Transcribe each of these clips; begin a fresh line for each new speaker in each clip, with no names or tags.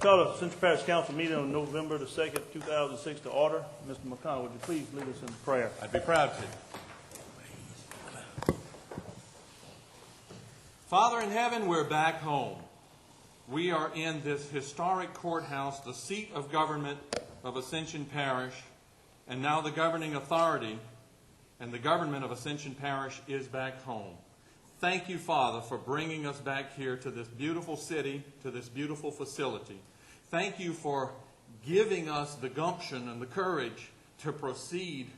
Call the Ascension Parish Council meeting on November the 2nd, 2006 to order. Mr. McConnell, would you please lead us in prayer?
I'd be proud to. Father in heaven, we're back home. We are in this historic courthouse, the seat of government of Ascension Parish, and now the governing authority and the government of Ascension Parish is back home. Thank you, Father, for bringing us back here to this beautiful city, to this beautiful facility. Thank you for giving us the gumption and the courage to proceed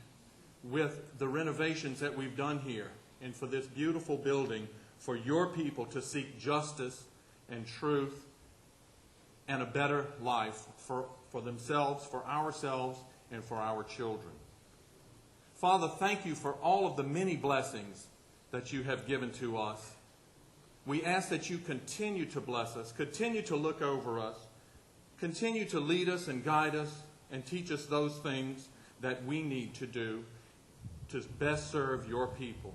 with the renovations that we've done here, and for this beautiful building, for your people to seek justice and truth and a better life for themselves, for ourselves, and for our children. Father, thank you for all of the many blessings that you have given to us. We ask that you continue to bless us, continue to look over us, continue to lead us and guide us and teach us those things that we need to do to best serve your people.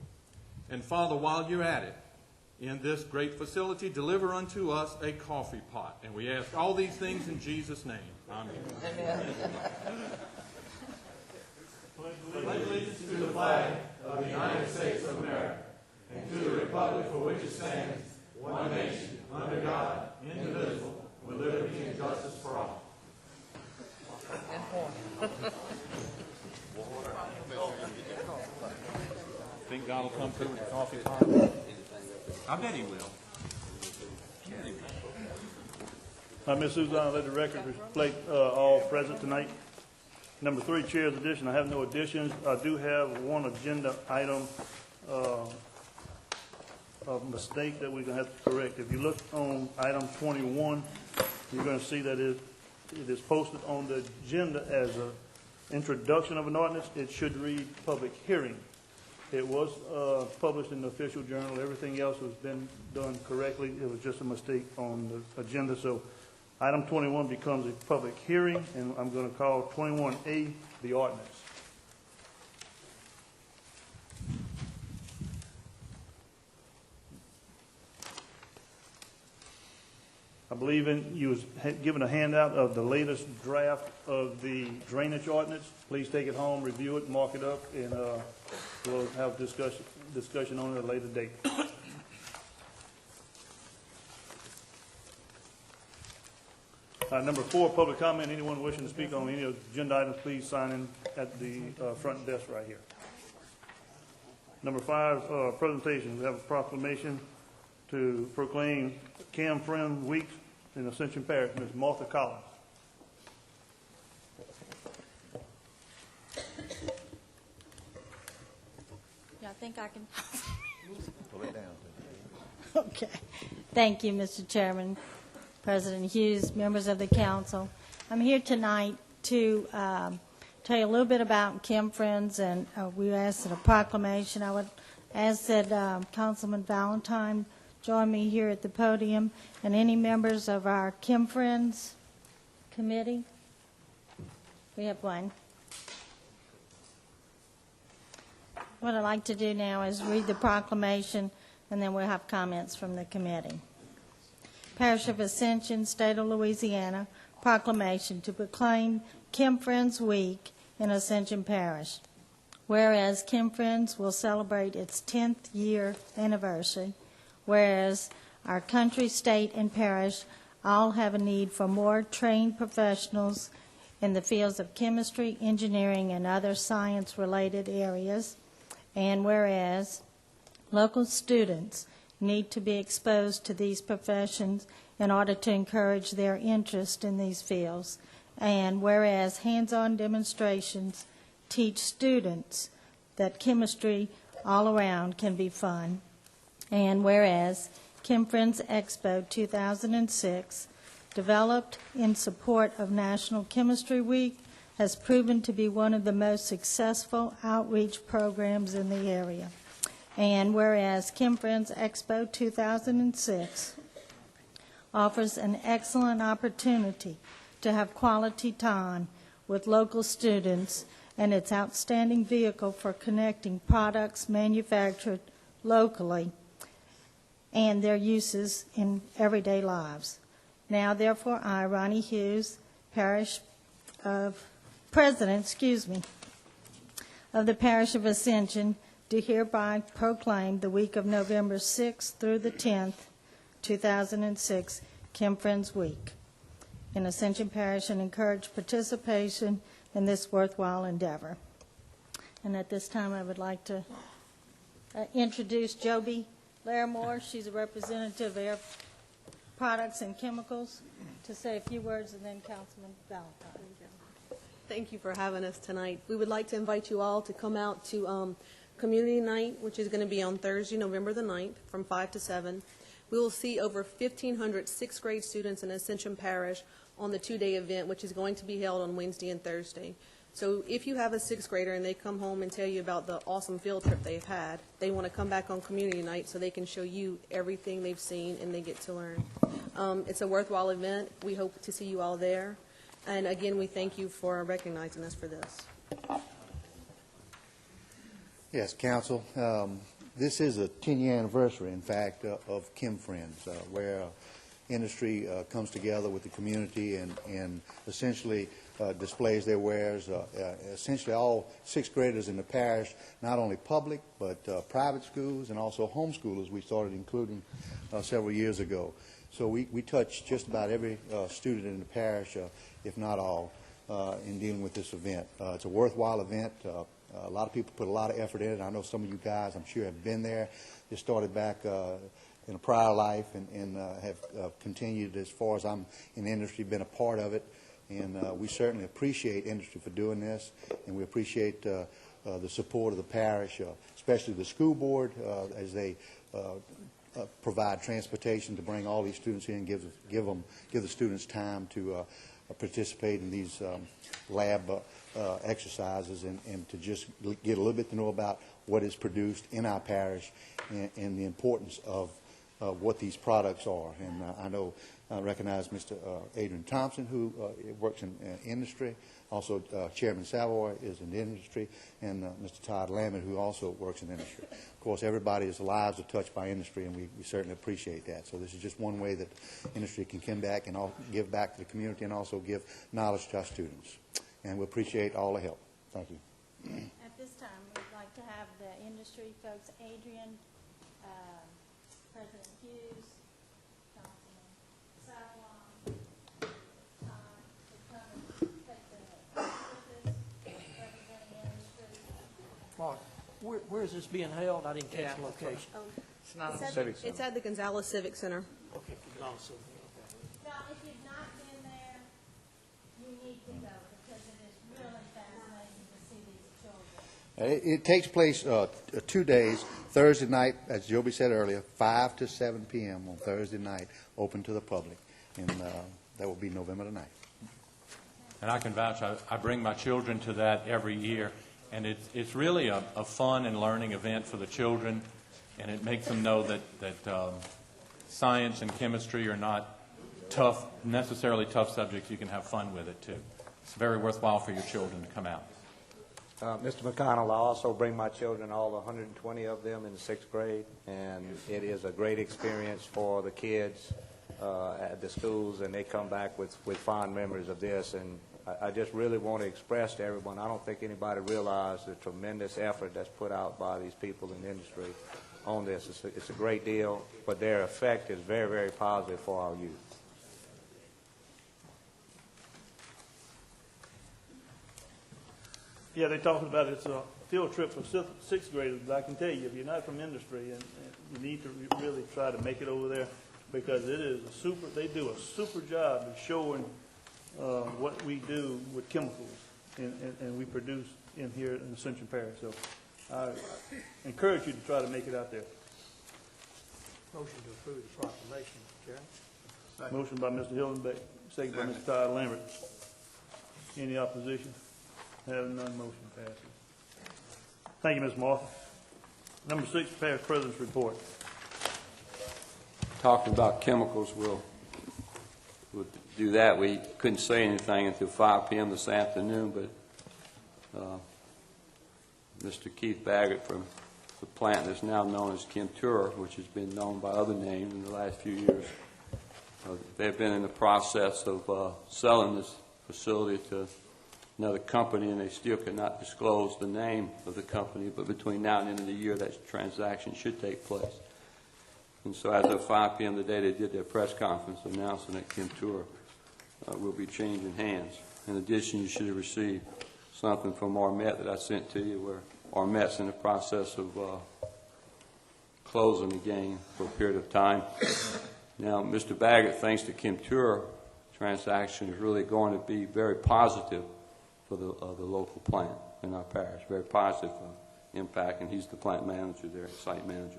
And Father, while you're at it, in this great facility, deliver unto us a coffee pot. And we ask all these things in Jesus' name. Amen.
Amen.
Pledge allegiance to the flag of the United States of America and to the republic for which it stands, one nation, under God, indivisible, with liberty and justice for all.
Think God will come through with the coffee pot? I bet he will.
Ms. Suzanne, let the record reflect all present tonight. Number 3, Chair's addition. I have no additions. I do have one agenda item of mistake that we're going to have to correct. If you look on item 21, you're going to see that it is posted on the agenda as an introduction of an ordinance. It should read public hearing. It was published in the official journal. Everything else has been done correctly. It was just a mistake on the agenda. So item 21 becomes a public hearing, and I'm going to call 21A the ordinance. I believe you was given a handout of the latest draft of the drainage ordinance. Please take it home, review it, mark it up, and we'll have discussion on it at a later date. Number 4, public comment. Anyone wishing to speak on any of the agenda items, please sign in at the front desk right here. Number 5, presentation. We have a proclamation to proclaim Cam Friend Week in Ascension Parish. Ms. Martha Collins.
Yeah, I think I can.
Pull it down.
Okay. Thank you, Mr. Chairman, President Hughes, members of the council. I'm here tonight to tell you a little bit about Chem Friends, and we asked that a proclamation. I would ask that Councilman Valentine join me here at the podium, and any members of our Chem Friends committee. We have one. What I'd like to do now is read the proclamation, and then we'll have comments from the committee. Parish of Ascension, State of Louisiana, proclamation to proclaim Chem Friends Week in Ascension Parish. Whereas Chem Friends will celebrate its 10th year anniversary, whereas our country, state, and parish all have a need for more trained professionals in the fields of chemistry, engineering, and other science-related areas, and whereas local students need to be exposed to these professions in order to encourage their interest in these fields, and whereas hands-on demonstrations teach students that chemistry all around can be fun, and whereas Chem Friends Expo 2006, developed in support of National Chemistry Week, has proven to be one of the most successful outreach programs in the area. And whereas Chem Friends Expo 2006 offers an excellent opportunity to have quality time with local students, and its outstanding vehicle for connecting products manufactured locally and their uses in everyday lives. Now therefore I, Ronnie Hughes, Parish of President, of the Parish of Ascension, do hereby proclaim the week of November 6th through the 10th, 2006, Kim Friends Week in Ascension Parish, and encourage participation in this worthwhile endeavor. And at this time, I would like to introduce Joby Larimore. She's a representative of Air Products and Chemicals, to say a few words, and then Councilman Valentine.
Thank you for having us tonight. We would like to invite you all to come out to Community Night, which is going to be on Thursday, November the 9th, from 5 to 7. We will see over 1,500 sixth grade students in Ascension Parish on the two-day event, which is going to be held on Wednesday and Thursday. So if you have a sixth grader and they come home and tell you about the awesome field trip they've had, they want to come back on Community Night so they can show you everything they've seen and they get to learn. It's a worthwhile event. We hope to see you all there. And again, we thank you for recognizing us for this.
Yes, Council. This is a 10-year anniversary, in fact, of Kim Friends, where industry comes together with the community and essentially displays their wares. Essentially all sixth graders in the parish, not only public, but private schools and also homeschoolers we started including several years ago. So we touch just about every student in the parish, if not all, in dealing with this event. It's a worthwhile event. A lot of people put a lot of effort in it. I know some of you guys, I'm sure, have been there. It started back in a prior life and have continued as far as I'm in the industry, been a part of it. And we certainly appreciate industry for doing this, and we appreciate the support of the parish, especially the school board, as they provide transportation to bring all these students in, give the students time to participate in these lab exercises and to just get a little bit to know about what is produced in our parish and the importance of what these products are. And I know I recognize Mr. Adrian Thompson, who works in industry. Also, Chairman Savoy is in the industry, and Mr. Todd Lambert, who also works in industry. Of course, everybody's lives are touched by industry, and we certainly appreciate that. So this is just one way that industry can come back and give back to the community and also give knowledge to our students. And we appreciate all the help. Thank you.
At this time, we'd like to have the industry folks, Adrian, President Hughes, Councilman Savoy, Todd, to come and take the purpose, representing industry.
Mark, where is this being held? I didn't catch the location.
It's at the Gonzales Civic Center.
Okay, Gonzales.
Now, if you've not been there, you need to go, because it is really fascinating to see these children.
It takes place 2 days, Thursday night, as Joby said earlier, 5 to 7 p.m. on Thursday night, open to the public. And that will be November the 9th.
And I can vouch, I bring my children to that every year, and it's really a fun and learning event for the children, and it makes them know that science and chemistry are not necessarily tough subjects. You can have fun with it, too. It's very worthwhile for your children to come out.
Mr. McConnell, I also bring my children, all 120 of them in the 6th grade, and it is a great experience for the kids at the schools, and they come back with fond memories of this. And I just really want to express to everyone, I don't think anybody realizes the tremendous effort that's put out by these people in the industry on this. It's a great deal, but their effect is very, very positive for our youth.
Yeah, they talked about it's a field trip for sixth graders, but I can tell you, if you're not from industry, and you need to really try to make it over there, because it is they do a super job of showing what we do with chemicals and we produce in here in Ascension Parish. So I encourage you to try to make it out there.
Motion to approve the proclamation, Chairman.
Motion by Mr. Hildenbeck, second by Mr. Todd Lambert. Any opposition? Having none, motion passes. Thank you, Ms. Martha. Number 6, Parish President's Report.
Talking about chemicals, we'll do that. We couldn't say anything until 5 p.m. this afternoon, but Mr. Keith Baggett from the plant that's now known as Chemtura, which has been known by other names in the last few years, They've been in the process of selling this facility to another company, and they still cannot disclose the name of the company, but between now and the end of the year, that transaction should take place. And so as of 5 p.m. today, they did their press conference announcing that Kim Tour will be changing hands. In addition, you should have received something from Armet that I sent to you, where Armet's in the process of closing the game for a period of time. Now, Mr. Baggett thinks the Kim Tour transaction is really going to be very positive for the local plant in our parish, very positive impact, and he's the plant manager there, site manager.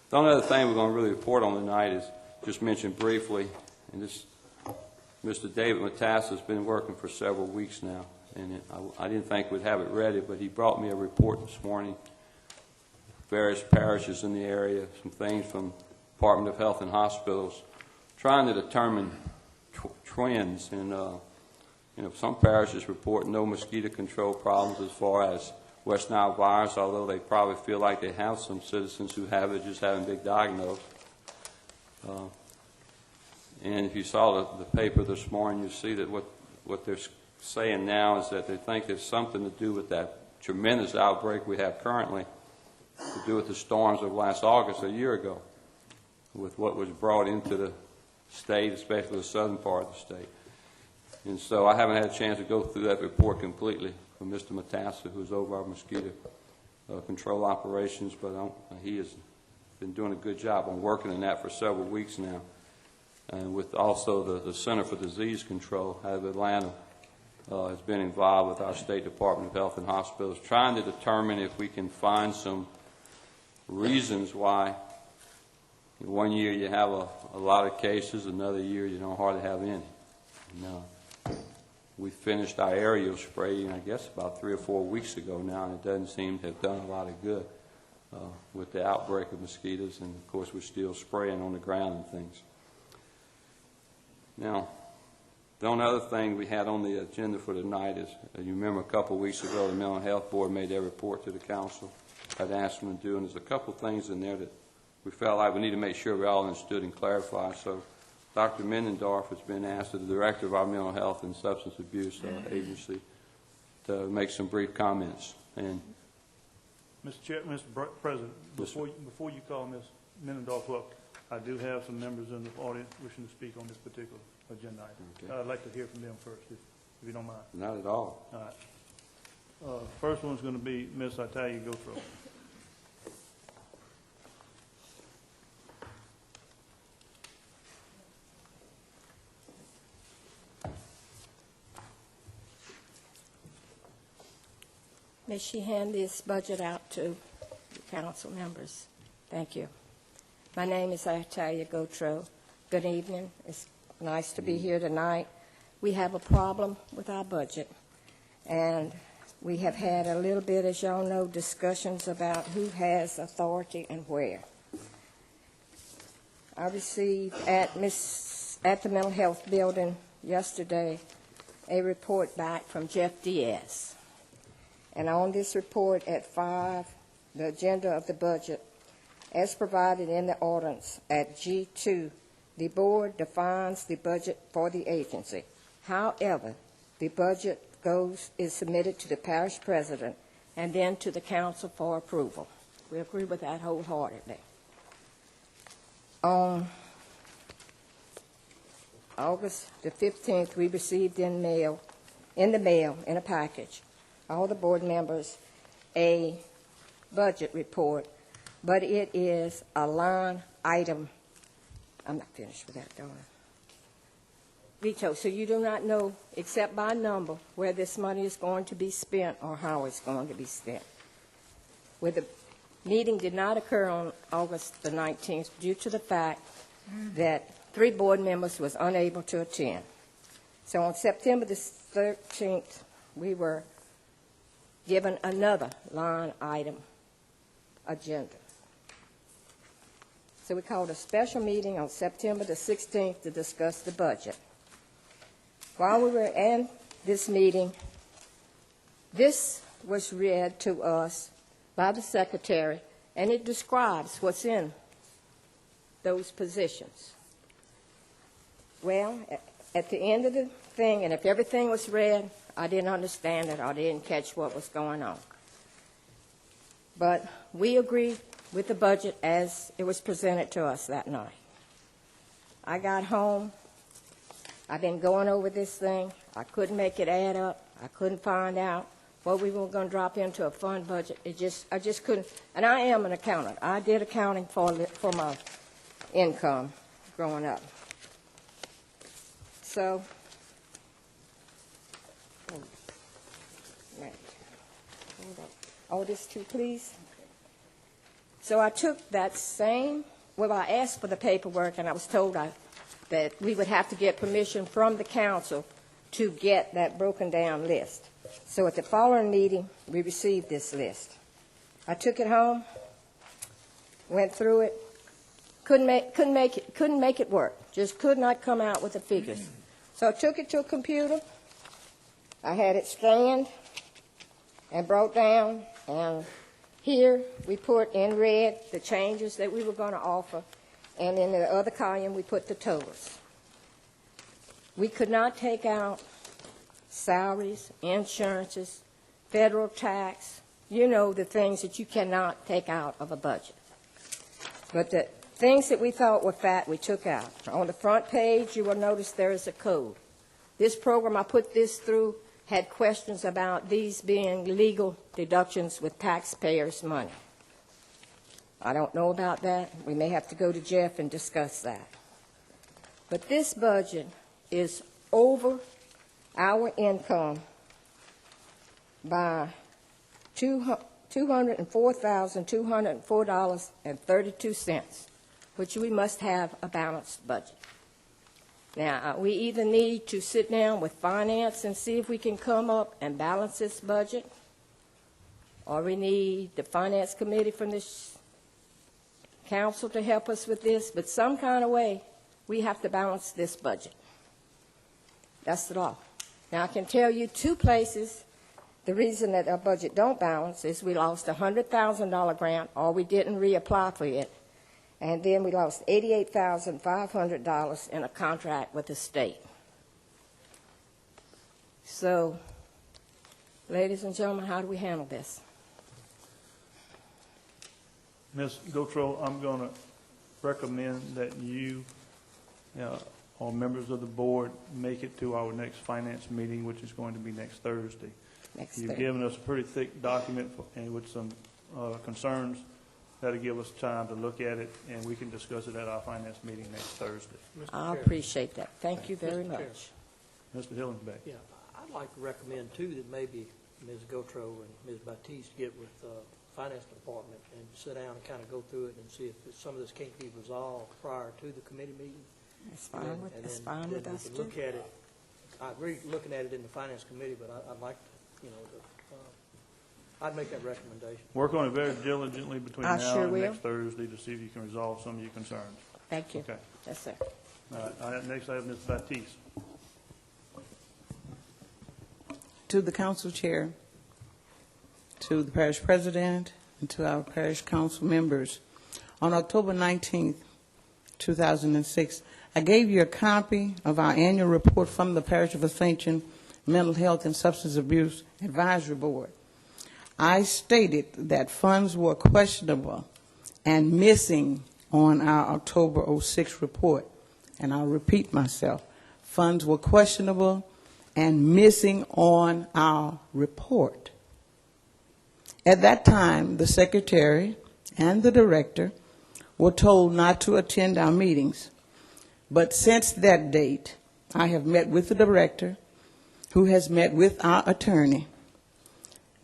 The only other thing we're going to really report on tonight is just mentioned briefly, and this Mr. David Matassa has been working for several weeks now, and I didn't think we'd have it ready, but he brought me a report this morning, various parishes in the area, some things from Department of Health and Hospitals, trying to determine trends. And some parishes report no mosquito control problems as far as West Nile virus, although they probably feel like they have some citizens who have it, just haven't been diagnosed. And if you saw the paper this morning, you see that what they're saying now is that they think there's something to do with that tremendous outbreak we have currently, to do with the storms of last August, a year ago, with what was brought into the state, especially the southern part of the state. And so I haven't had a chance to go through that report completely from Mr. Matassa, who's over our mosquito control operations, but he has been doing a good job on working on that for several weeks now. And with also the Center for Disease Control out of Atlanta has been involved with our State Department of Health and Hospitals, trying to determine if we can find some reasons why one year you have a lot of cases, another year you don't hardly have any. We finished our aerial spraying, I guess, about 3 or 4 weeks ago now, and it doesn't seem to have done a lot of good with the outbreak of mosquitoes, and of course we're still spraying on the ground and things. Now, the only other thing we had on the agenda for tonight is, you remember a couple of weeks ago, the Mental Health Board made their report to the council. I'd asked them to do, and there's a couple of things in there that we felt like we need to make sure we all understood and clarify. So Dr. Mendendorf has been asked, as the director of our Mental Health and Substance Abuse Agency, to make some brief comments. And
Mr. President, before you call Ms. Mendendorf up, I do have some members in the audience wishing to speak on this particular agenda item. Okay. I'd like to hear from them first, if you don't mind.
Not at all.
All right. First one's going to be Ms. Italia Gotro.
May she hand this budget out to the council members? Thank you. My name is Italia Gotro. Good evening. It's nice to be here tonight. We have a problem with our budget, and we have had a little bit, as y'all know, discussions about who has authority and where. I received at the mental health building yesterday a report back from Jeff Diaz. And on this report at 5, the agenda of the budget, as provided in the ordinance at G2, the board defines the budget for the agency. However, the budget is submitted to the parish president and then to the council for approval. We agree with that wholeheartedly. On August the 15th, we received in the mail, in a package, all the board members, a budget report, but it is a line item. I'm not finished with that, darling. Veto, so you do not know, except by number, where this money is going to be spent or how it's going to be spent. Where the meeting did not occur on August the 19th due to the fact that 3 board members was unable to attend. So on September the 13th, we were given another line item agenda. So we called a special meeting on September the 16th to discuss the budget. While we were in this meeting, this was read to us by the secretary, and it describes what's in those positions. Well, at the end of the thing, and if everything was read, I didn't understand it, I didn't catch what was going on. But we agreed with the budget as it was presented to us that night. I got home, I've been going over this thing, I couldn't make it add up, I couldn't find out what we were going to drop into a fund budget. I just couldn't, and I am an accountant. I did accounting for my income growing up. So, this too, please. So I took that same, well, I asked for the paperwork, and I was told that we would have to get permission from the council to get that broken down list. So at the following meeting, we received this list. I took it home, went through it, couldn't make it work. Just could not come out with the figures. So I took it to a computer. I had it scanned and brought down, and here we put in red the changes that we were going to offer, and in the other column we put the totals. We could not take out salaries, insurances, federal tax, you know, the things that you cannot take out of a budget. But the things that we thought were fat, we took out. On the front page, you will notice there is a code. This program, I put this through, had questions about these being legal deductions with taxpayers' money. I don't know about that. We may have to go to Jeff and discuss that. But this budget is over our income by $204,204.32, which we must have a balanced budget. Now, we either need to sit down with finance and see if we can come up and balance this budget, or we need the finance committee from this council to help us with this, but some kind of way we have to balance this budget. That's the law. Now, I can tell you two places the reason that our budget don't balance is we lost a $100,000 grant, or we didn't reapply for it, and then we lost $88,500 in a contract with the state. So, ladies and gentlemen, how do we handle this?
Ms. Gautreaux, I'm going to recommend that you or members of the board make it to our next finance meeting, which is going to be next Thursday. You've given us a pretty thick document and with some concerns. That'll give us time to look at it, and we can discuss it at our finance meeting next Thursday.
I appreciate that. Thank you very much.
Mr. Hillenbeck.
Yeah, I'd like to recommend, too, that maybe Ms. Gautreaux and Ms. Baptiste get with Finance Department and sit down and kind of go through it and see if some of this can't be resolved prior to the committee meeting.
That's fine with us, too.
Look at it. I agree looking at it in the Finance Committee, but I'd like to, I'd make that recommendation.
Work on it very diligently between now and
will.
next Thursday to see if you can resolve some of your concerns.
Thank you.
Okay.
Yes, sir.
All right. Next I have Ms. Baptiste.
To the council chair, to the parish president, and to our parish council members, on October 19th, 2006, I gave you a copy of our annual report from the Parish of Ascension Mental Health and Substance Abuse Advisory Board. I stated that funds were questionable and missing on our October 06 report. And I'll repeat myself. Funds were questionable and missing on our report. At that time, the secretary and the director were told not to attend our meetings. But since that date, I have met with the director, who has met with our attorney.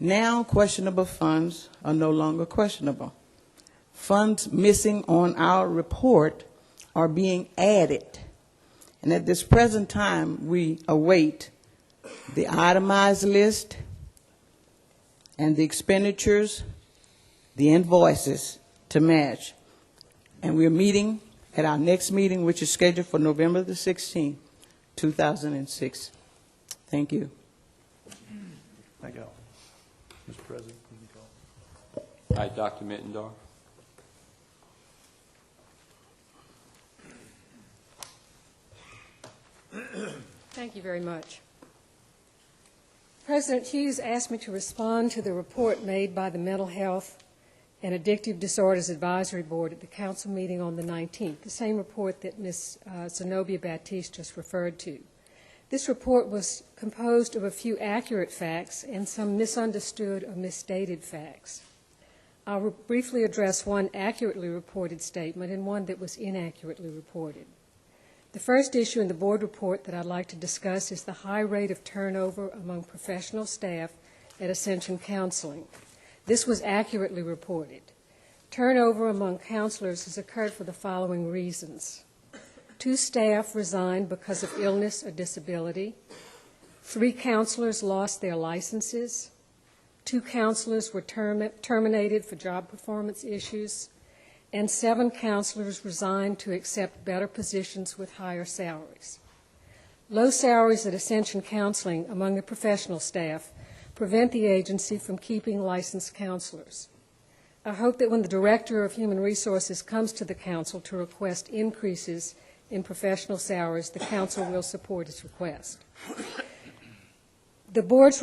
Now, questionable funds are no longer questionable. Funds missing on our report are being added. And at this present time, we await the itemized list and the expenditures, the invoices to match. And we're meeting at our next meeting, which is scheduled for November the 16th, 2006. Thank you.
Thank you. Mr. President, you can call.
Hi, Dr. Mittendorf.
Thank you very much. President Hughes asked me to respond to the report made by the Mental Health and Addictive Disorders Advisory Board at the council meeting on the 19th, the same report that Ms. Zenobia Baptiste just referred to. This report was composed of a few accurate facts and some misunderstood or misstated facts. I'll briefly address one accurately reported statement and one that was inaccurately reported. The first issue in the board report that I'd like to discuss is the high rate of turnover among professional staff at Ascension Counseling. This was accurately reported. Turnover among counselors has occurred for the following reasons. 2 staff resigned because of illness or disability. 3 counselors lost their licenses. 2 counselors were terminated for job performance issues. And 7 counselors resigned to accept better positions with higher salaries. Low salaries at Ascension Counseling among the professional staff prevent the agency from keeping licensed counselors. I hope that when the Director of Human Resources comes to the council to request increases in professional salaries, the council will support his request. The board's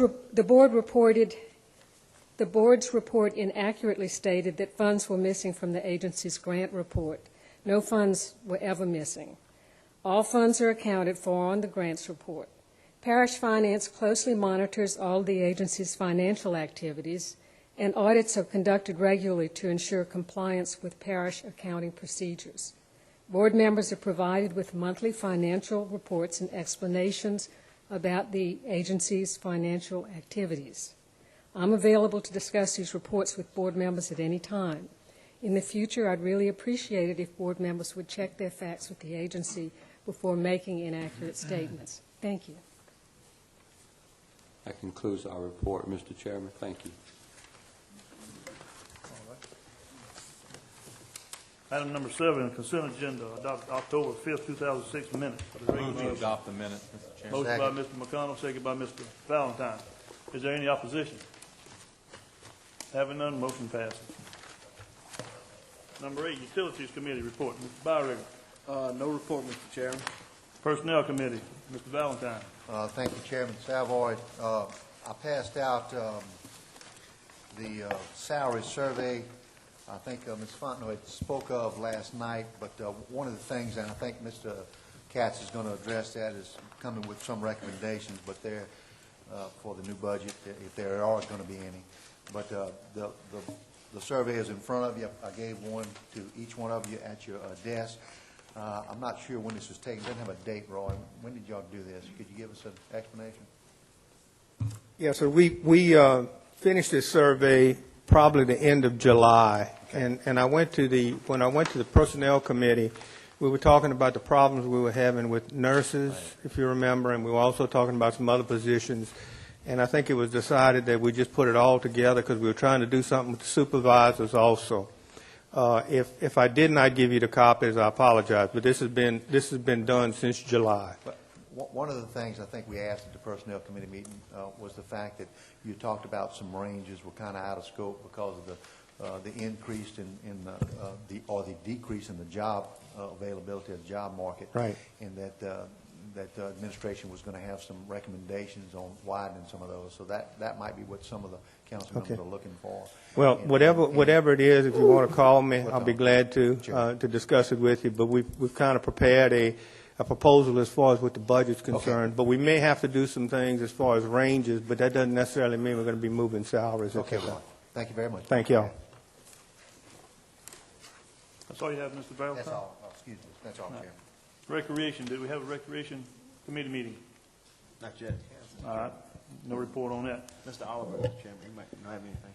report inaccurately stated that funds were missing from the agency's grant report. No funds were ever missing. All funds are accounted for on the grants report. Parish Finance closely monitors all the agency's financial activities, and audits are conducted regularly to ensure compliance with parish accounting procedures. Board members are provided with monthly financial reports and explanations about the agency's financial activities. I'm available to discuss these reports with board members at any time. In the future, I'd really appreciate it if board members would check their facts with the agency before making inaccurate statements. Thank you.
That concludes our report, Mr. Chairman. Thank you.
Item number 7, consent agenda, adopt October 5th, 2006 minutes.
Move to adopt the minutes, Mr. Chairman.
Motion by Mr. McConnell, second by Mr. Valentine. Is there any opposition? Having none, motion passes. Number 8, Utilities Committee report. Mr. Byringer.
No report, Mr. Chairman.
Personnel Committee, Mr. Valentine.
Thank you, Chairman Savoy. I passed out the salary survey. I think Ms. Fontenot had spoke of last night, but one of the things, and I think Mr. Katz is going to address that, is coming with some recommendations, but they're for the new budget, if there are going to be any. But the survey is in front of you. I gave one to each one of you at your desk. I'm not sure when this was taken. It doesn't have a date, Roy. When did y'all do this? Could you give us an explanation?
Yeah, so we finished this survey probably the end of July. Okay. And when I went to the Personnel Committee, we were talking about the problems we were having with nurses, right, if you remember, and we were also talking about some other positions. And I think it was decided that we just put it all together because we were trying to do something with the supervisors also. If I did not give you the copies, I apologize, but this has been done since July.
But one of the things I think we asked at the Personnel Committee meeting was the fact that you talked about some ranges were kind of out of scope because of the increase or the decrease in the job availability of the job market,
right,
and that the administration was going to have some recommendations on widening some of those. So that might be what some of the council members are looking for.
Well, whatever it is, if you want to call me, I'll be glad to discuss it with you. But we've kind of prepared a proposal as far as what the budget's concerned. Okay. But we may have to do some things as far as ranges, but that doesn't necessarily mean we're going to be moving salaries.
Okay, well, thank you very much.
Thank you all.
That's all you have, Mr. Valentine?
That's all. Excuse me. That's all, Chairman.
Recreation, did we have a Recreation Committee meeting?
Not yet.
All right. No report on that.
Mr. Oliver, Mr. Chairman, you might not have anything.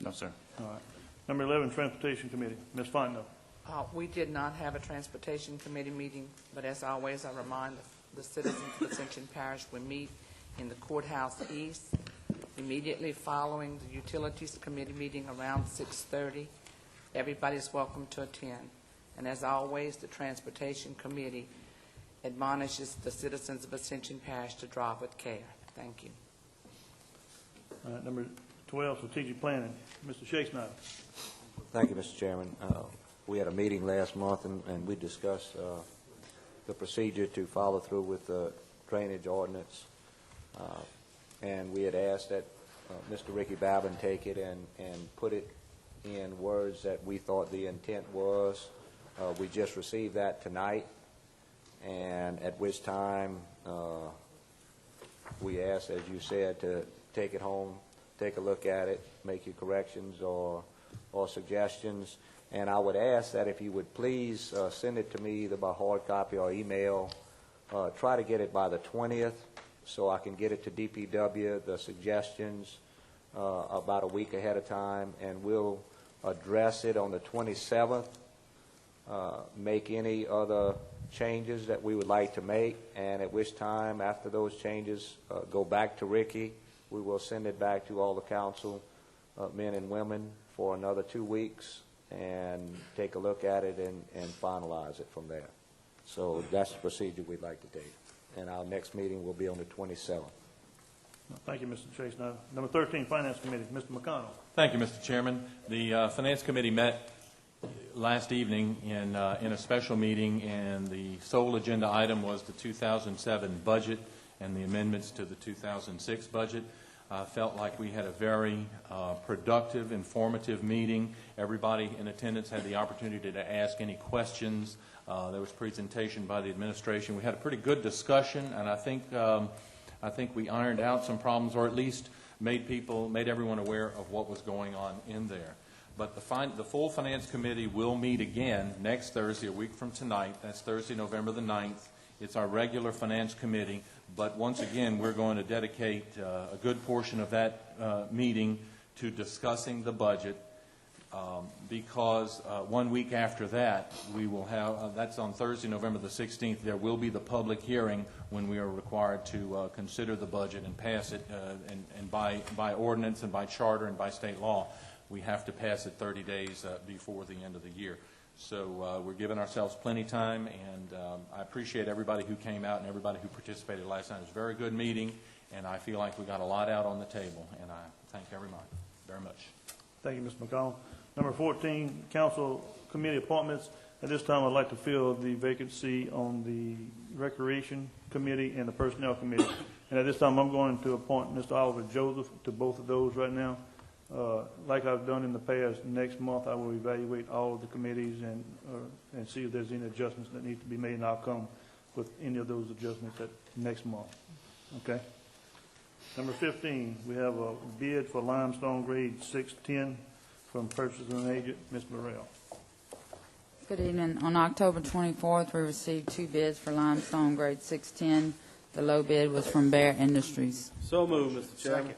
No, sir. All right. Number 11, Transportation Committee. Ms. Fontenot.
We did not have a Transportation Committee meeting, but as always, I remind the citizens of Ascension Parish we meet in the Courthouse East immediately following the Utilities Committee meeting around 6:30. Everybody's welcome to attend. And as always, the Transportation Committee admonishes the citizens of Ascension Parish to drive with care. Thank you.
All right, number 12, Strategic Planning. Mr. Shakespeare.
Thank you, Mr. Chairman. We had a meeting last month, and we discussed the procedure to follow through with the drainage ordinance. And we had asked that Mr. Ricky Babin take it and put it in words that we thought the intent was. We just received that tonight, and at which time we asked, as you said, to take it home, take a look at it, make your corrections or suggestions. And I would ask that if you would please send it to me either by hard copy or email. Try to get it by the 20th so I can get it to DPW, the suggestions, about a week ahead of time, and we'll address it on the 27th, make any other changes that we would like to make, and at which time, after those changes, go back to Ricky. We will send it back to all the council, men and women, for another 2 weeks and take a look at it and finalize it from there. So that's the procedure we'd like to take. And our next meeting will be on the 27th.
Thank you, Mr. Chase. Now, number 13, Finance Committee, Mr. McConnell.
Thank you, Mr. Chairman. The Finance Committee met last evening in a special meeting, and the sole agenda item was the 2007 budget and the amendments to the 2006 budget. Felt like we had a very productive, informative meeting. Everybody in attendance had the opportunity to ask any questions. There was presentation by the administration. We had a pretty good discussion, and I think we ironed out some problems, or at least made everyone aware of what was going on in there. But the full Finance Committee will meet again next Thursday, a week from tonight. That's Thursday, November the 9th. It's our regular Finance Committee, but once again, we're going to dedicate a good portion of that meeting to discussing the budget, because 1 week after that, we will have, that's on Thursday, November the 16th, there will be the public hearing when we are required to consider the budget and pass it, and by ordinance and by charter and by state law, we have to pass it 30 days before the end of the year. So we're giving ourselves plenty of time, and I appreciate everybody who came out and everybody who participated last night. It was a very good meeting, and I feel like we got a lot out on the table, and I thank everybody very much.
Thank you, Mr. McConnell. Number 14, Council Committee appointments. At this time, I'd like to fill the vacancy on the Recreation Committee and the Personnel Committee. And at this time, I'm going to appoint Mr. Oliver Joseph to both of those right now. Like I've done in the past, next month I will evaluate all of the committees and see if there's any adjustments that need to be made, and I'll come with any of those adjustments at next month. Okay? Number 15, we have a bid for limestone grade 610 from purchasing agent, Ms. Burrell.
Good evening. On October 24th, we received 2 bids for limestone grade 610. The low bid was from Bear Industries.
So moved, Mr. Chairman.
Second.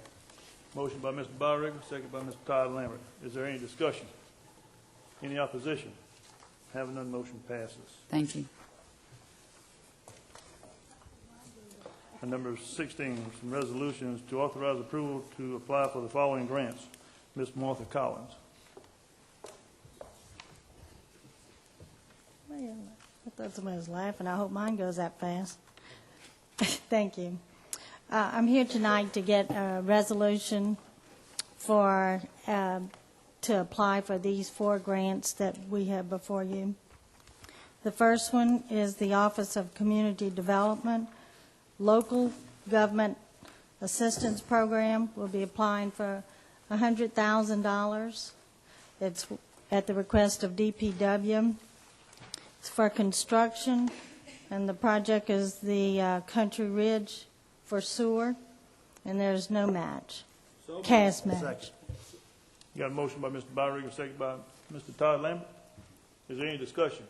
Motion by Mr. Byrigger, second by Mr. Todd Lambert. Is there any discussion? Any opposition? Having none, motion passes.
Thank you.
And number 16, some resolutions to authorize approval to apply for the following grants. Ms. Martha Collins.
I thought somebody was laughing. I hope mine goes that fast. Thank you. I'm here tonight to get a resolution for to apply for these 4 grants that we have before you. The first one is the Office of Community Development Local Government Assistance Program. We'll be applying for $100,000. It's at the request of DPW. It's for construction, and the project is the Country Ridge for sewer, and there's no match. Cast match.
Second. You got a motion by Mr. Byrigger, second by Mr. Todd Lambert. Is there any discussion?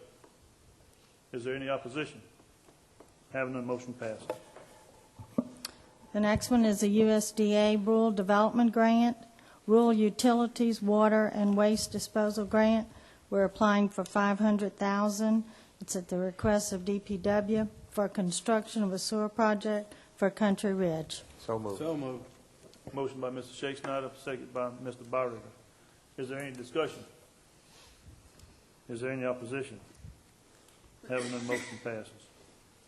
Is there any opposition? Having none, motion passes.
The next one is a USDA Rural Development Grant, Rural Utilities, Water, and Waste Disposal Grant. We're applying for $500,000. It's at the request of DPW for construction of a sewer project for Country Ridge.
So moved.
So moved.
Motion by Mr. Shake Snyder, second by Mr. Byrigger. Is there any discussion? Is there any opposition? Having none, motion passes.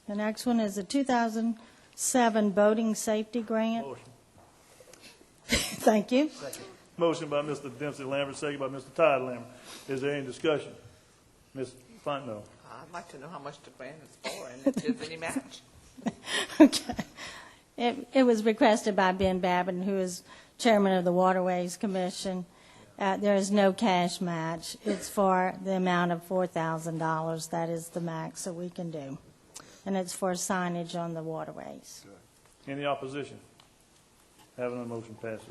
The next one is a 2007 Boating Safety Grant.
Motion.
Thank you.
Second. Motion by Mr. Dempsey Lambert, second by Mr. Todd Lambert. Is there any discussion? Ms. Fine, no.
I'd like to know how much the grant is for and if there's any match.
Okay. It was requested by Ben Babin, who is chairman of the Waterways Commission. There is no cash match. It's for the amount of $4,000. That is the max that we can do. And it's for signage on the waterways.
Any opposition? Having none, motion passes.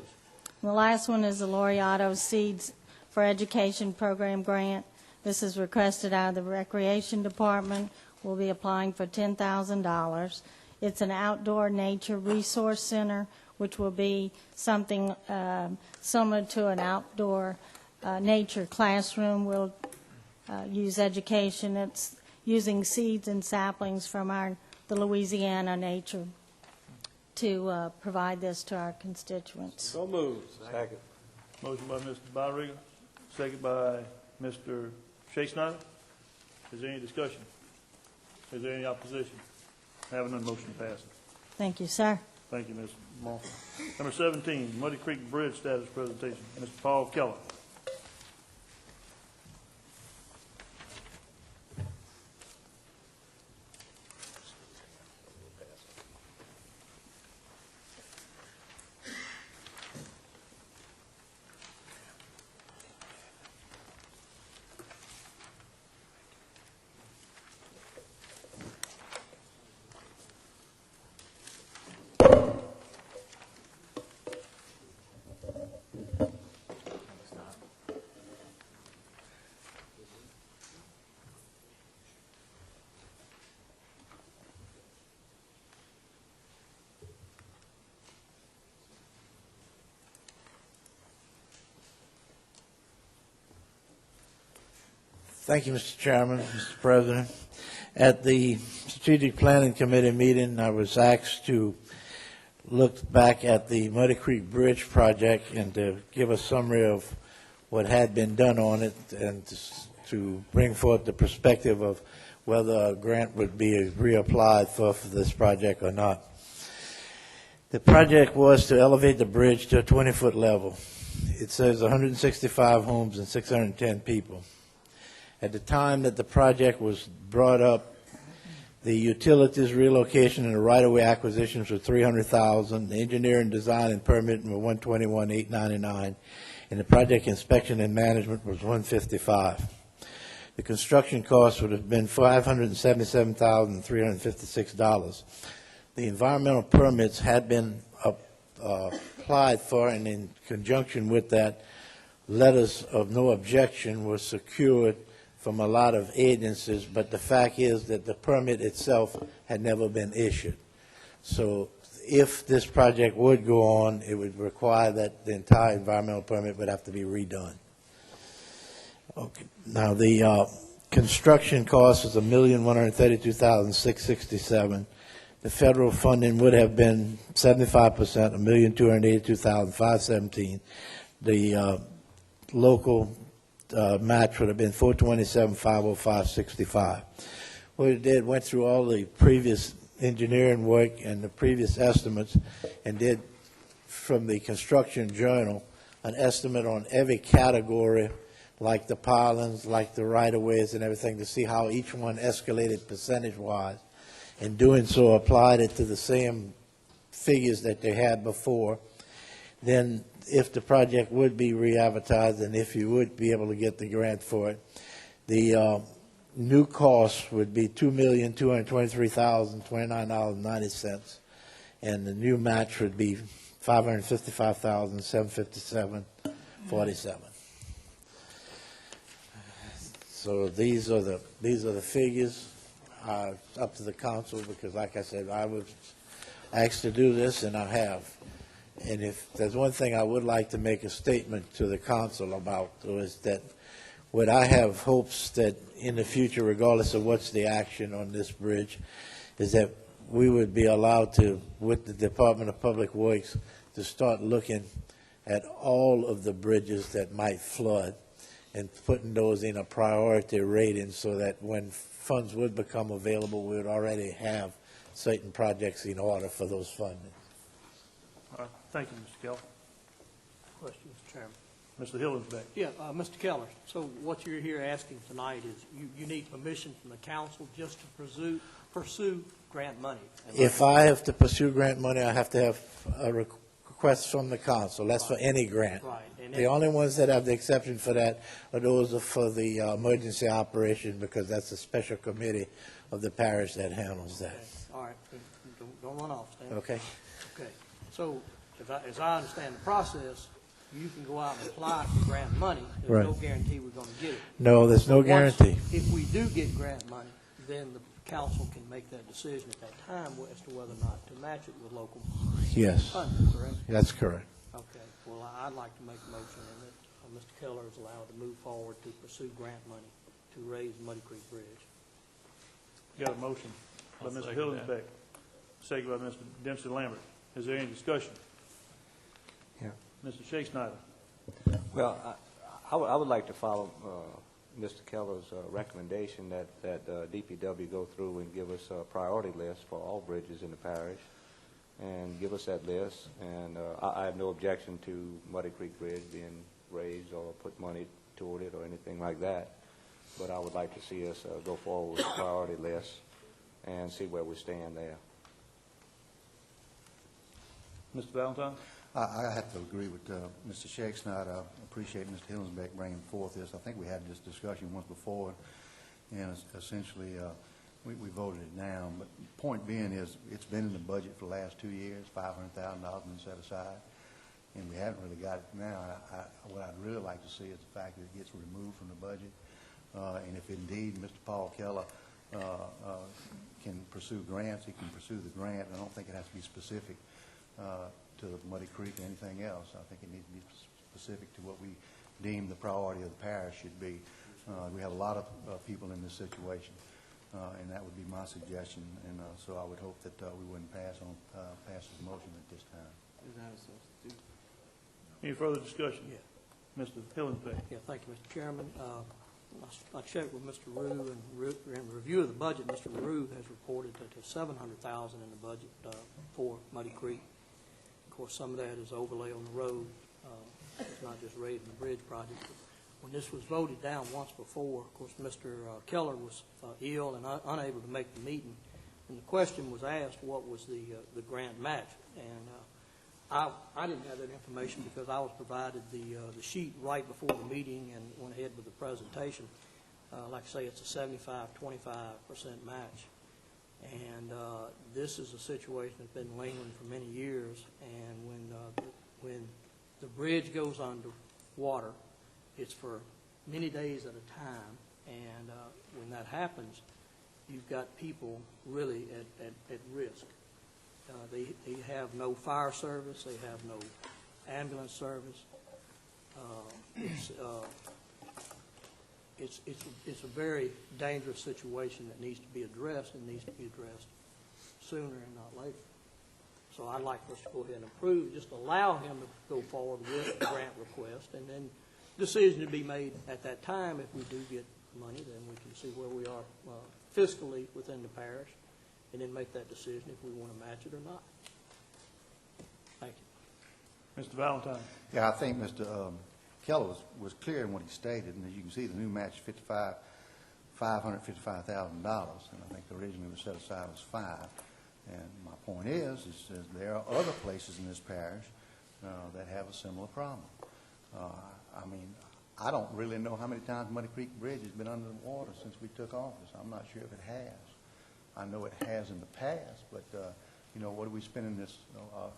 The last one is the Laureato Seeds for Education Program Grant. This is requested out of the Recreation Department. We'll be applying for $10,000. It's an outdoor nature resource center, which will be something similar to an outdoor nature classroom. We'll use education. It's using seeds and saplings from the Louisiana nature to provide this to our constituents.
So moved.
Second.
Motion by Mr. Byriga, second by Mr. Shea Snyder. Is there any discussion? Is there any opposition? Having none, motion passes.
Thank you, sir.
Thank you, Ms. Moore. Number 17, Muddy Creek Bridge status presentation. Mr. Paul Keller.
Thank you, Mr. Chairman, Mr. President. At the Strategic Planning Committee meeting, I was asked to look back at the Muddy Creek Bridge project and to give a summary of what had been done on it and to bring forth the perspective of whether a grant would be reapplied for this project or not. The project was to elevate the bridge to a 20-foot level. It says 165 homes and 610 people. At the time that the project was brought up, the utilities relocation and the right-of-way acquisitions were $300,000. The engineering, design, and permitting were $121,899, and the project inspection and management was $155,000. The construction cost would have been $577,356. The environmental permits had been applied for, and in conjunction with that, letters of no objection were secured from a lot of agencies, but the fact is that the permit itself had never been issued. So if this project would go on, it would require that the entire environmental permit would have to be redone. Okay. Now, the construction cost was $1,132,667. The federal funding would have been 75%, $1,282,517. The local match would have been $427,505.65. What it did, went through all the previous engineering work and the previous estimates and did, from the construction journal, an estimate on every category, like the pilings, like the right-of-ways and everything, to see how each one escalated percentage-wise. In doing so, applied it to the same figures that they had before. Then, if the project would be re-advertised and if you would be able to get the grant for it, the new cost would be $2,223,029.90, and the new match would be $555,757.47. So these are the figures. Up to the council, because like I said, I was asked to do this, and I have. And if there's one thing I would like to make a statement to the council about, is that what I have hopes that in the future, regardless of what's the action on this bridge, is that we would be allowed to, with the Department of Public Works, to start looking at all of the bridges that might flood and putting those in a priority rating so that when funds would become available, we would already have certain projects in order for those funding.
Thank you, Mr. Keller.
Question, Mr. Chairman.
Mr. Hillensback.
Yeah, Mr. Keller, so what you're here asking tonight is you need permission from the council just to pursue grant money.
If I have to pursue grant money, I have to have a request from the council. That's for any grant.
Right. And
The only ones that have the exception for that are those for the emergency operation, because that's a special committee of the parish that handles that.
All right, don't run off, Stan.
Okay?
Okay, so as I understand the process, you can go out and apply for grant money. There's no
Right.
guarantee we're going to get it.
No, there's no guarantee.
If we do get grant money, then the council can make that decision at that time as to whether or not to match it with local
Yes.
funding, correct?
That's correct.
Okay, well, I'd like to make a motion that Mr. Keller is allowed to move forward to pursue grant money to raise Muddy Creek Bridge.
Got a motion by
I'll
Mr.
second
Hillensback, second by Mr. Dempsey Lambert. Is there any discussion?
Yeah.
Mr. Shea Snyder.
Well, I would like to follow Mr. Keller's recommendation that DPW go through and give us a priority list for all bridges in the parish, and give us that list. And I have no objection to Muddy Creek Bridge being raised or put money toward it or anything like that. But I would like to see us go forward with a priority list and see where we stand there.
Mr. Valentine?
I have to agree with Mr. Shakespeare. I appreciate Mr. Hillensback bringing forth this. I think we had this discussion once before, and essentially we voted it down. But the point being is it's been in the budget for the last 2 years, $500,000 been set aside, and we haven't really got it now. What I'd really like to see is the fact that it gets removed from the budget, and if indeed Mr. Paul Keller can pursue grants, he can pursue the grant. I don't think it has to be specific to Muddy Creek or anything else. I think it needs to be specific to what we deem the priority of the parish should be. We have a lot of people in this situation, and that would be my suggestion. And so I would hope that we wouldn't pass this motion at this time.
Any further discussion?
Yeah.
Mr. Hillensback.
Yeah, thank you, Mr. Chairman. I checked with Mr. Rue, and in review of the budget, Mr. Rue has reported that there's $700,000 in the budget for Muddy Creek. Of course, some of that is overlay on the road. It's not just raising the bridge project. But when this was voted down once before, of course, Mr. Keller was ill and unable to make the meeting, and the question was asked, what was the grant match? And I didn't have that information because I was provided the sheet right before the meeting and went ahead with the presentation. Like I say, it's a 75-25% match. And this is a situation that's been lingering for many years. And when the bridge goes under water, it's for many days at a time. And when that happens, you've got people really at risk. They have no fire service. They have no ambulance service. It's a very dangerous situation that needs to be addressed and needs to be addressed sooner and not later. So I'd like us to go ahead and approve, just allow him to go forward with the grant request, and then decision to be made at that time. If we do get money, then we can see where we are fiscally within the parish, and then make that decision if we want to match it or not. Thank you.
Mr. Valentine.
Yeah, I think Mr. Keller was clear in what he stated, and as you can see, the new match is $555,000, and I think originally was set aside was $5. And my point is there are other places in this parish that have a similar problem. I mean, I don't really know how many times Muddy Creek Bridge has been under the water since we took office. I'm not sure if it has. I know it has in the past, but you know, what are we spending this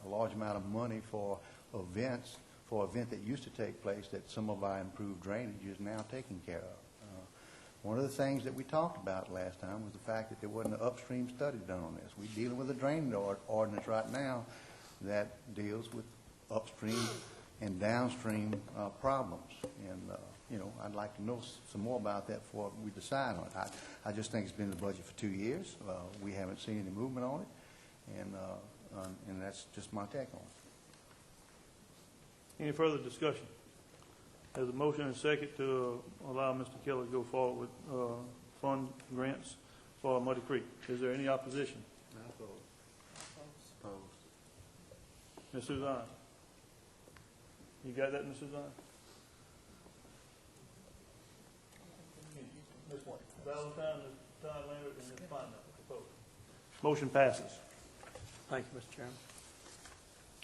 a large amount of money for events, for an event that used to take place that some of our improved drainage is now taking care of? One of the things that we talked about last time was the fact that there wasn't an upstream study done on this. We're dealing with a drainage ordinance right now that deals with upstream and downstream problems. And, you know, I'd like to know some more about that before we decide on it. I just think it's been in the budget for 2 years. We haven't seen any movement on it, and that's just my take on it.
Any further discussion? There's a motion and a second to allow Mr. Keller to go forward with fund grants for Muddy Creek. Is there any opposition?
Opposed.
Ms. Suzanne? You got that, Ms. Suzanne? Valentine, Mr. Todd Lambert, and Ms. Fonda. Opposed? Motion passes.
Thank you, Mr. Chairman.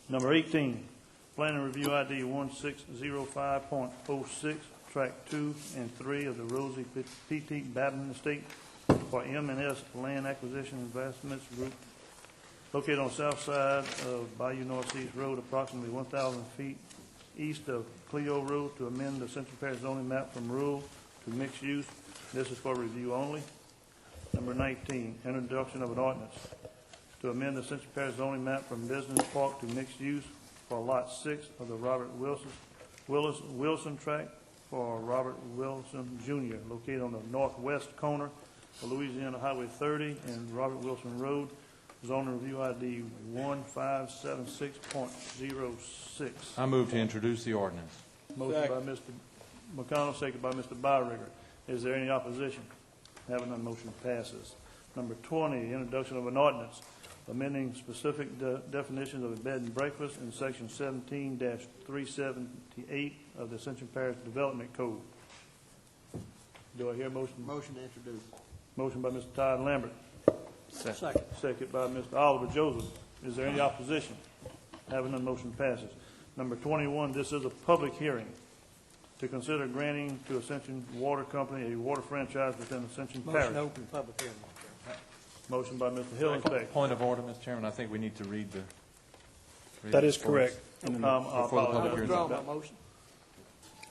Number 18, Planning Review ID 1605.06, Track 2 and 3 of the Rosie Petite Babin Estate for M&S Land Acquisition Investments Group, located on the south side of Bayou Northeast Road, approximately 1,000 feet east of Clio Road, to amend the Central Parish zoning map from rural to mixed use. This is for review only. Number 19, introduction of an ordinance to amend the Central Parish zoning map from business park to mixed use for Lot 6 of the Robert Wilson tract for Robert Wilson Jr., located on the northwest corner of Louisiana Highway 30 and Robert Wilson Road, zoning review ID 1576.06.
I move to introduce the ordinance.
Motion by Mr. McConnell, second by Mr. Byrigger. Is there any opposition? Having none, motion passes. Number 20, introduction of an ordinance amending specific definitions of a bed and breakfast in section 17-378 of the Ascension Parish Development Code. Do I hear a motion?
Motion to introduce.
Motion by Mr. Todd Lambert.
Second.
Second by Mr. Oliver Joseph. Is there any opposition? Having none, motion passes. Number 21, this is a public hearing to consider granting to Ascension Water Company a water franchise within Ascension Parish.
Motion to open public hearing, Mr. Chairman.
Motion by Mr. Hillenbeck.
Point of order, Mr. Chairman. I think we need to read the.
That is correct.
I
Before the public
apologize.
hearing.
Withdraw my motion.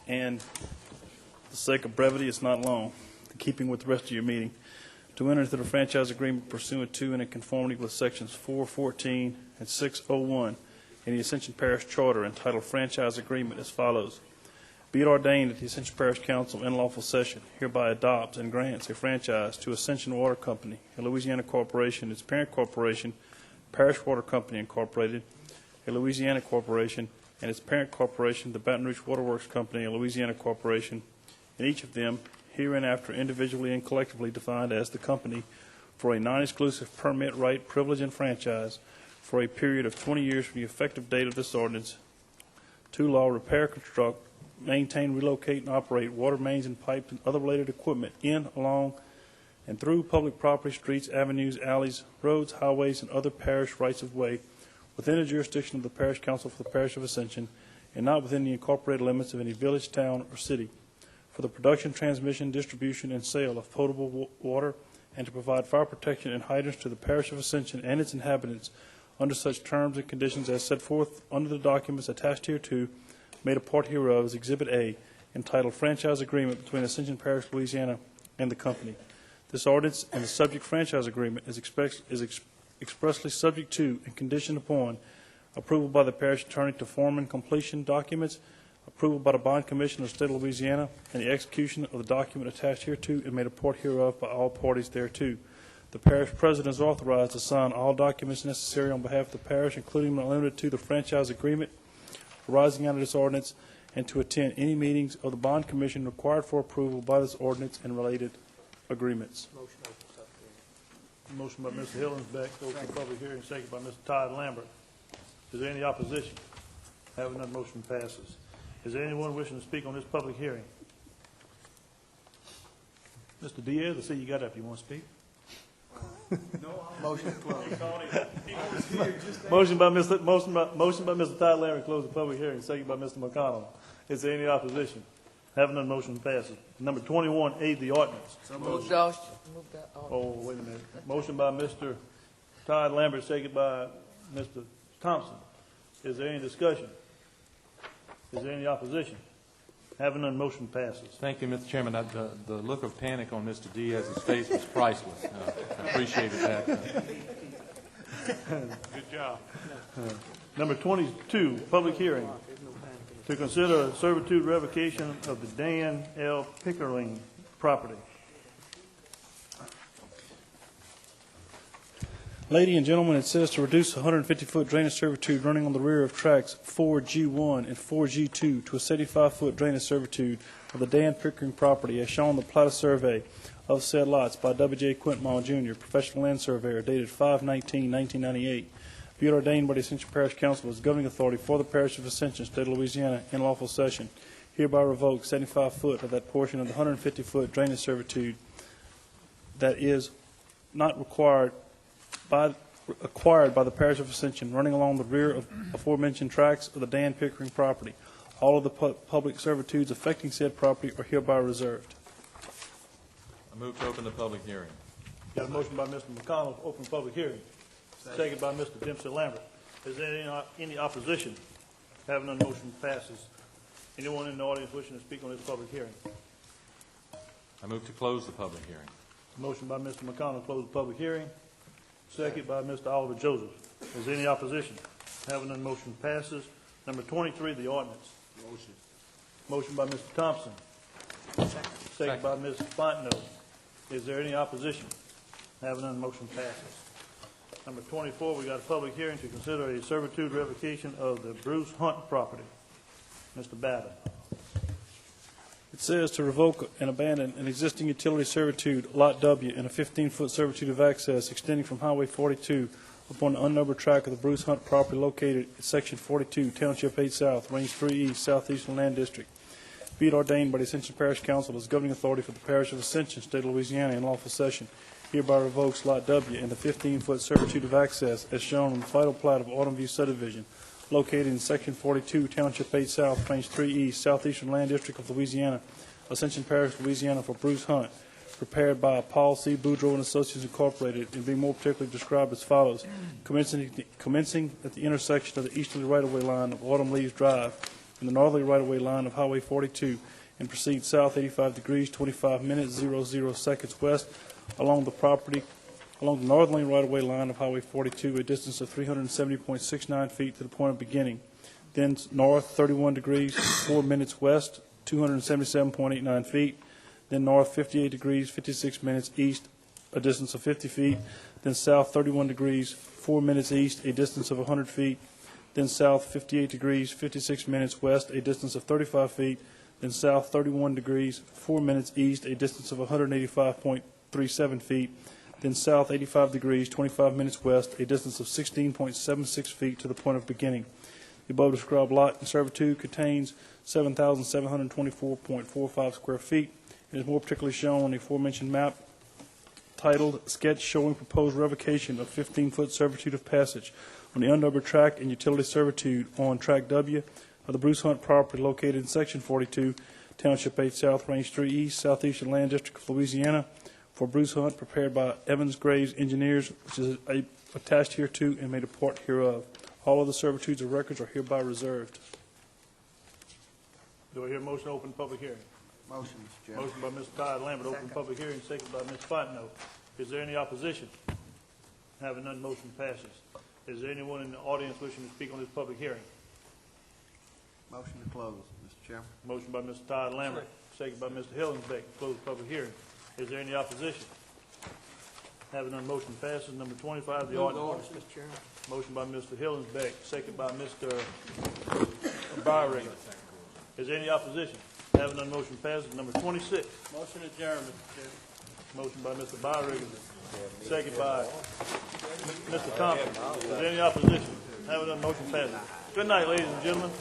And for the sake of brevity, it's not long, in keeping with the rest of your meeting, to enter into the franchise agreement pursuant to and in conformity with sections 414 and 601 in the Ascension Parish Charter, entitled Franchise Agreement, as follows. Be it ordained that the Ascension Parish Council in lawful session hereby adopts and grants a franchise to Ascension Water Company, a Louisiana corporation, its parent corporation, Parish Water Company Incorporated, a Louisiana corporation, and its parent corporation, the Baton Rouge Waterworks Company, a Louisiana corporation, and each of them hereinafter individually and collectively defined as the company, for a non-exclusive permit right, privilege, and franchise for a period of 20 years from the effective date of this ordinance, to law, repair, construct, maintain, relocate, and operate water mains and pipes and other related equipment in, along, and through public property, streets, avenues, alleys, roads, highways, and other parish rights-of-way within the jurisdiction of the Parish Council for the Parish of Ascension, and not within the incorporated limits of any village, town, or city, for the production, transmission, distribution, and sale of potable water, and to provide fire protection and hydrants to the Parish of Ascension and its inhabitants under such terms and conditions as set forth under the documents attached hereto, made a part hereof as Exhibit A, entitled Franchise Agreement between Ascension Parish, Louisiana, and the company. This ordinance and the subject franchise agreement is expressly subject to and conditioned upon approval by the parish attorney to form and completion documents, approval by the Bond Commission of the State of Louisiana, and the execution of the document attached hereto and made a part hereof by all parties thereto. The parish president is authorized to sign all documents necessary on behalf of the parish, including but not limited to the franchise agreement arising out of this ordinance, and to attend any meetings of the Bond Commission required for approval by this ordinance and related agreements.
Motion to open public hearing.
Motion by Mr. Hillenbeck, open the public hearing, second by Mr. Todd Lambert. Is there any opposition? Having none, motion passes. Is there anyone wishing to speak on this public hearing? Mr. Diaz, I see you got up. You want to speak?
Motion to close.
Motion by Mr. Todd Lambert, close the public hearing, second by Mr. McConnell. Is there any opposition? Having none, motion passes. Number 21A, the ordinance.
Move that.
Oh, wait a minute. Motion by Mr. Todd Lambert, second by Mr. Thompson. Is there any discussion? Is there any opposition? Having none, motion passes.
Thank you, Mr. Chairman. The look of panic on Mr. Diaz's face was priceless. I appreciated that.
Good job. Number 22, public hearing to consider servitude revocation of the Dan L. Pickering property.
Ladies and gentlemen, it says to reduce 150-foot drainage servitude running on the rear of tracks 4G1 and 4G2 to a 75-foot drainage servitude of the Dan Pickering property as shown on the plat of survey of said lots by W.J. Quintmall, Jr., professional land surveyor, dated 5/19/1998. Be it ordained by the Ascension Parish Council as governing authority for the Parish of Ascension, State of Louisiana, in lawful session, hereby revoke 75 foot of that portion of the 150-foot drainage servitude that is not acquired by the Parish of Ascension, running along the rear of aforementioned tracts of the Dan Pickering property. All of the public servitudes affecting said property are hereby reserved.
I move to open the public hearing.
Got a motion by Mr. McConnell to open public hearing. Second by Mr. Dempsey Lambert. Is there any opposition? Having none, motion passes. Anyone in the audience wishing to speak on this public hearing?
I move to close the public hearing.
Motion by Mr. McConnell to close the public hearing. Second by Mr. Oliver Joseph. Is there any opposition? Having none, motion passes. Number 23, the ordinance. Motion. Motion by Mr. Thompson. Second by Ms. Fontenot. Is there any opposition? Having none, motion passes. Number 24, we got a public hearing to consider a servitude revocation of the Bruce Hunt property. Mr. Babbitt.
It says to revoke and abandon an existing utility servitude, Lot W, and a 15-foot servitude of access extending from Highway 42 upon the unnumbered tract of the Bruce Hunt property located at Section 42, Township 8 South, Range 3 East, Southeastern Land District. Be it ordained by the Ascension Parish Council as governing authority for the Parish of Ascension, State of Louisiana, in lawful session, hereby revokes Lot W and the 15-foot servitude of access as shown on the final plat of Autumn View subdivision, located in Section 42, Township 8 South, Range 3 East, Southeastern Land District of Louisiana, Ascension Parish, Louisiana, for Bruce Hunt, prepared by Paul C. Boudreaux and Associates Incorporated, and being more particularly described as follows: commencing at the intersection of the easterly right-of-way line of Autumn Leaves Drive and the northerly right-of-way line of Highway 42, and proceed south 85 degrees, 25 minutes, 00 seconds west along the northerly right-of-way line of Highway 42, a distance of 370.69 feet to the point of beginning. Then north 31 degrees, 4 minutes west, 277.89 feet. Then north 58 degrees, 56 minutes east, a distance of 50 feet. Then south 31 degrees, 4 minutes east, a distance of 100 feet. Then south 58 degrees, 56 minutes west, a distance of 35 feet. Then south 31 degrees, 4 minutes east, a distance of 185.37 feet. Then south 85 degrees, 25 minutes west, a distance of 16.76 feet to the point of beginning. The above described lot in servitude contains 7,724.45 square feet. It is more particularly shown on the aforementioned map titled Sketch Showing Proposed Revocation of 15-Foot Servitude of Passage on the unnumbered tract and utility servitude on Tract W of the Bruce Hunt property located in Section 42, Township 8 South, Range 3 East, Southeastern Land District of Louisiana, for Bruce Hunt, prepared by Evans Graves Engineers, which is attached hereto and made a part hereof. All other servitudes or records are hereby reserved.
Do I hear a motion to open public hearing?
Motion, Mr. Chairman.
Motion by Mr. Todd Lambert, open public hearing, second by Ms. Fontenot. Is there any opposition? Having none, motion passes. Is there anyone in the audience wishing to speak on this public hearing?
Motion to close, Mr. Chairman.
Motion by Mr. Todd Lambert, second by Mr. Hillensbeck, to close the public hearing. Is there any opposition? Having none, motion passes. Number 25, the ordinance.
Mr. Chairman.
Motion by Mr. Hillensbeck, second by Mr. Byringer. Is there any opposition? Having none, motion passes. Number 26.
Motion adjourned, Mr. Chairman.
Motion by Mr. Byringer, second by Mr. Thompson. Is there any opposition? Having none, motion passes. Good night, ladies and gentlemen.